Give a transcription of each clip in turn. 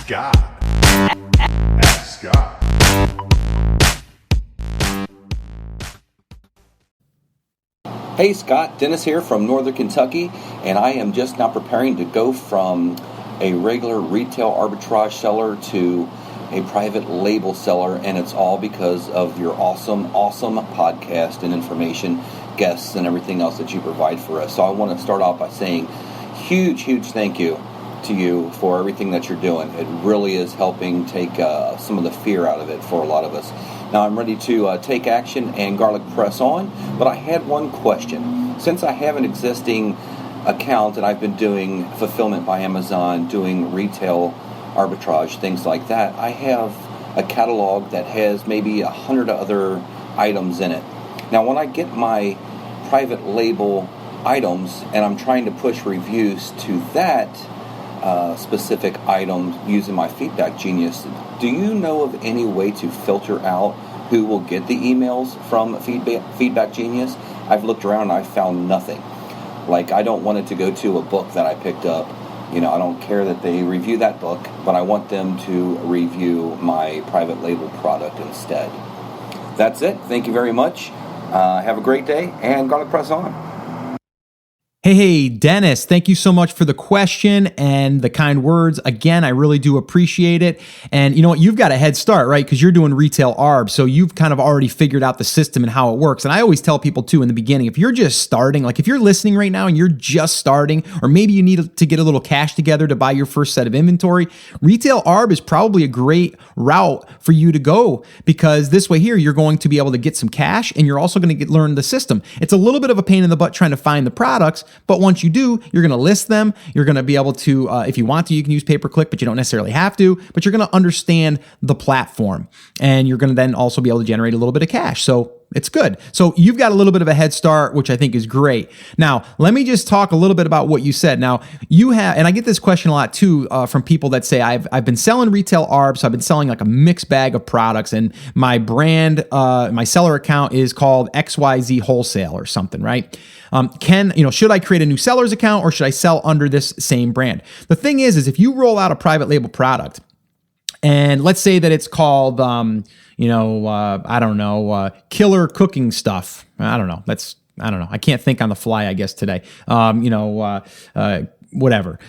Scott. Ask Scott. Hey Scott, Dennis here from Northern Kentucky, and I am just now preparing to go from a regular retail arbitrage seller to a private label seller, and it's all because of your awesome podcast and information, guests, and everything else that you provide for us. So I want to start off by saying huge thank you to you for everything that you're doing. It really is helping take some of the fear out of it for a lot of us. Now I'm ready to take action and garlic press on, but I had one question. Since I have an existing account and I've been doing fulfillment by Amazon, doing retail arbitrage, things like that, I have a catalog that has maybe 100 other items in it. Now when I get my private label items and I'm trying to push reviews to that specific item using my Feedback Genius, do you know of any way to filter out who will get the emails from Feedback Genius? I've looked around and I've found nothing. Like, I don't want it to go to a book that I picked up. You know, I don't care that they review that book, but I want them to review my private label product instead. That's it. Thank you very much. Have a great day, and garlic press on. Hey, Dennis, thank you so much for the question and the kind words. Again, I really do appreciate it. And you know what? You've got a head start, right? Because you're doing retail ARB. So you've kind of already figured out the system and how it works. And I always tell people too in the beginning, if you're just starting, like if you're listening right now and you're just starting, or maybe you need to get a little cash together to buy your first set of inventory, retail ARB is probably a great route for you to go, because this way here, you're going to be able to get some cash and you're also going to learn the system. It's a little bit of a pain in the butt trying to find the products, but once you do, you're going to list them. You're going to be able to, if you want to, you can use pay-per-click, but you don't necessarily have to. But you're going to understand the platform, and you're going to then also be able to generate a little bit of cash. So it's good. So you've got a little bit of a head start, which I think is great. Now, let me just talk a little bit about what you said. Now, you have, and I get this question a lot too from people that say, I've been selling retail ARB, so I've been selling like a mixed bag of products, and my brand, my seller account is called XYZ Wholesale or something, right? Should I create a new seller's account, or should I sell under this same brand? The thing is if you roll out a private label product, and let's say that it's called, killer cooking stuff. I don't know. I can't think on the fly, I guess, today. Whatever,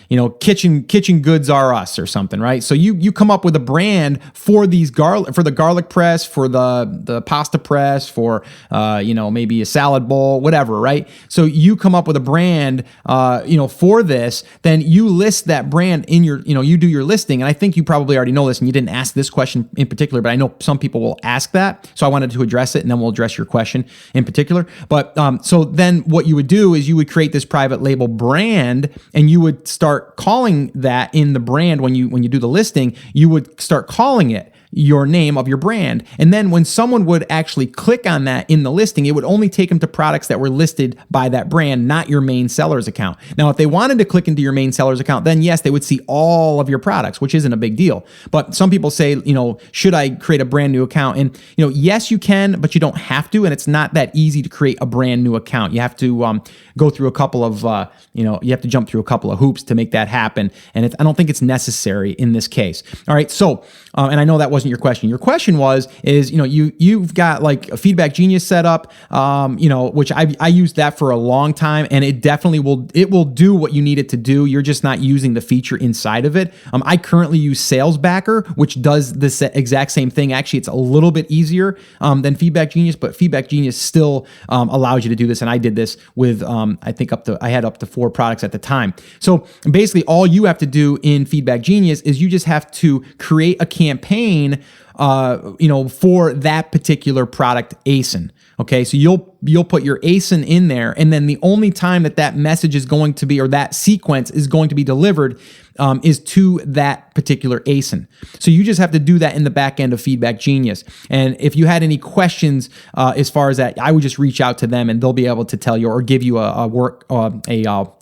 kitchen goods are us or something, right? So you come up with a brand for these for the garlic press, for the pasta press, for maybe a salad bowl, whatever, right? So you come up with a brand for this, then you list that brand in your, you do your listing. And I think you probably already know this, and you didn't ask this question in particular, but I know some people will ask that. So I wanted to address it, and then we'll address your question in particular. But so then what you would do is you would create this private label brand, and you would start calling that in the brand. When you do the listing, you would start calling it your name of your brand. And then when someone would actually click on that in the listing, it would only take them to products that were listed by that brand, not your main seller's account. Now, if they wanted to click into your main seller's account, then yes, they would see all of your products, which isn't a big deal. But some people say, should I create a brand new account? And, yes, you can, but you don't have to. And it's not that easy to create a brand new account. You have to go through a couple of, you have to jump through a couple of hoops to make that happen. And I don't think it's necessary in this case. All right. So, and I know that wasn't your question. Your question is you've got like a Feedback Genius set up, which I used that for a long time, and it definitely will do what you need it to do. You're just not using the feature inside of it. I currently use Sales Backer, which does this exact same thing. Actually, it's a little bit easier than Feedback Genius, but Feedback Genius still allows you to do this. And I did this with I had up to 4 products at the time. So basically, all you have to do in Feedback Genius is you just have to create a campaign for that particular product ASIN. Okay, so you'll put your ASIN in there, and then the only time that message is going to be, or that sequence is going to be delivered, is to that particular ASIN. So you just have to do that in the back end of Feedback Genius. And if you had any questions as far as that, I would just reach out to them, and they'll be able to tell you or give you a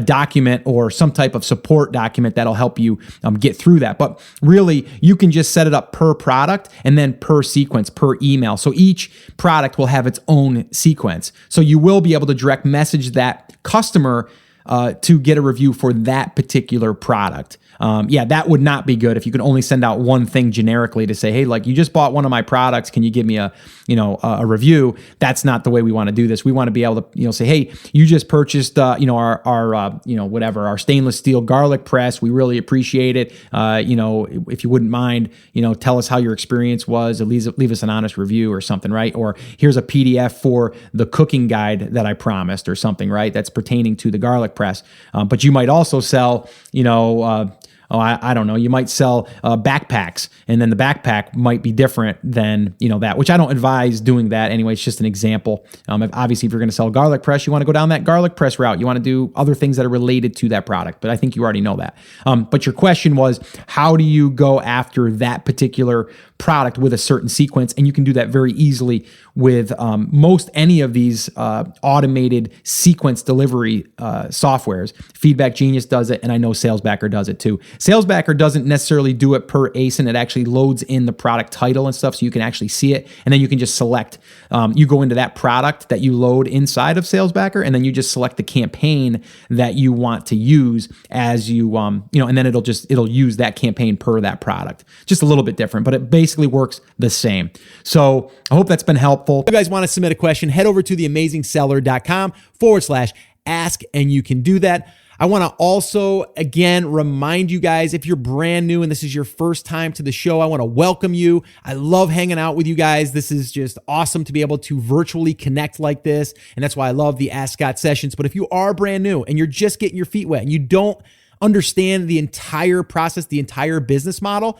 document or some type of support document that'll help you get through that. But really, you can just set it up per product and then per sequence, per email. So each product will have its own sequence. So you will be able to direct message that customer to get a review for that particular product. That would not be good if you could only send out one thing generically to say, hey, like you just bought one of my products, can you give me a review? That's not the way we want to do this. We want to be able to, say, hey, you just purchased, our stainless steel garlic press. We really appreciate it. If you wouldn't mind, tell us how your experience was, or leave us an honest review or something, right? Or here's a PDF for the cooking guide that I promised or something, right? That's pertaining to the garlic press. But you might also sell, I don't know. You might sell backpacks, and then the backpack might be different than that, which I don't advise doing that anyway. It's just an example. Obviously, if you're going to sell garlic press, you want to go down that garlic press route. You want to do other things that are related to that product, but I think you already know that. But your question was, how do you go after that particular product with a certain sequence? And you can do that very easily with most any of these automated sequence delivery softwares. Feedback Genius does it, and I know SalesBacker does it too. SalesBacker doesn't necessarily do it per ASIN. It actually loads in the product title and stuff so you can actually see it, and then you can just select. You go into that product that you load inside of SalesBacker, and then you just select the campaign that you want to use as you, and then it'll use that campaign per that product. Just a little bit different, but it basically works the same. So I hope that's been helpful. If you guys want to submit a question, head over to theamazingseller.com/ask, and you can do that. I want to also, again, remind you guys, if you're brand new and this is your first time to the show, I want to welcome you. I love hanging out with you guys. This is just awesome to be able to virtually connect like this, and that's why I love the Ask Scott sessions. But if you are brand new and you're just getting your feet wet and you don't understand the entire process, the entire business model,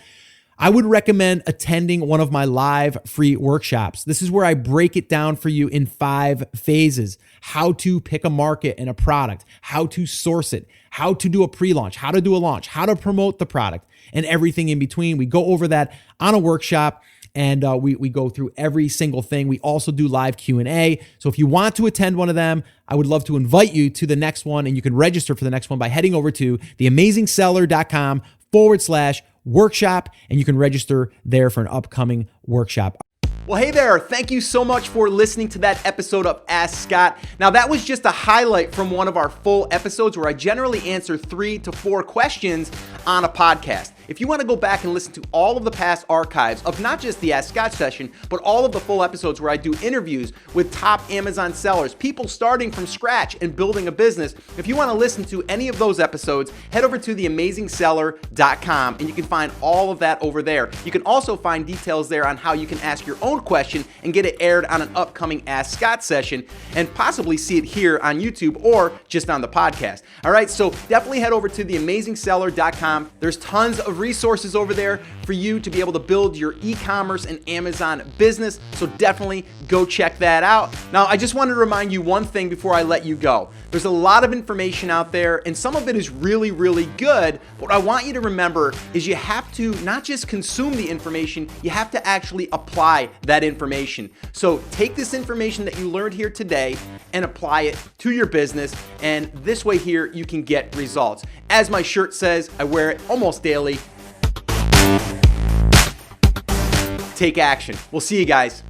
I would recommend attending one of my live free workshops. This is where I break it down for you in 5 phases: how to pick a market and a product, how to source it, how to do a pre-launch, how to do a launch, how to promote the product, and everything in between. We go over that on a workshop, and we go through every single thing. We also do live Q&A. So if you want to attend one of them, I would love to invite you to the next one, and you can register for the next one by heading over to theamazingseller.com/workshop, and you can register there for an upcoming workshop. Well, hey there. Thank you so much for listening to that episode of Ask Scott. Now, that was just a highlight from one of our full episodes where I generally answer 3 to 4 questions on a podcast. If you want to go back and listen to all of the past archives of not just the Ask Scott session, but all of the full episodes where I do interviews with top Amazon sellers, people starting from scratch and building a business, if you want to listen to any of those episodes, head over to theamazingseller.com, and you can find all of that over there. You can also find details there on how you can ask your own question and get it aired on an upcoming Ask Scott session, and possibly see it here on YouTube or just on the podcast. All right, so definitely head over to theamazingseller.com. There's tons of resources over there for you to be able to build your e-commerce and Amazon business. So definitely go check that out. Now, I just wanted to remind you one thing before I let you go. There's a lot of information out there, and some of it is really, really good. What I want you to remember is you have to not just consume the information, you have to actually apply that information. So take this information that you learned here today and apply it to your business, and this way here you can get results. As my shirt says, I wear it almost daily. Take action. We'll see you guys.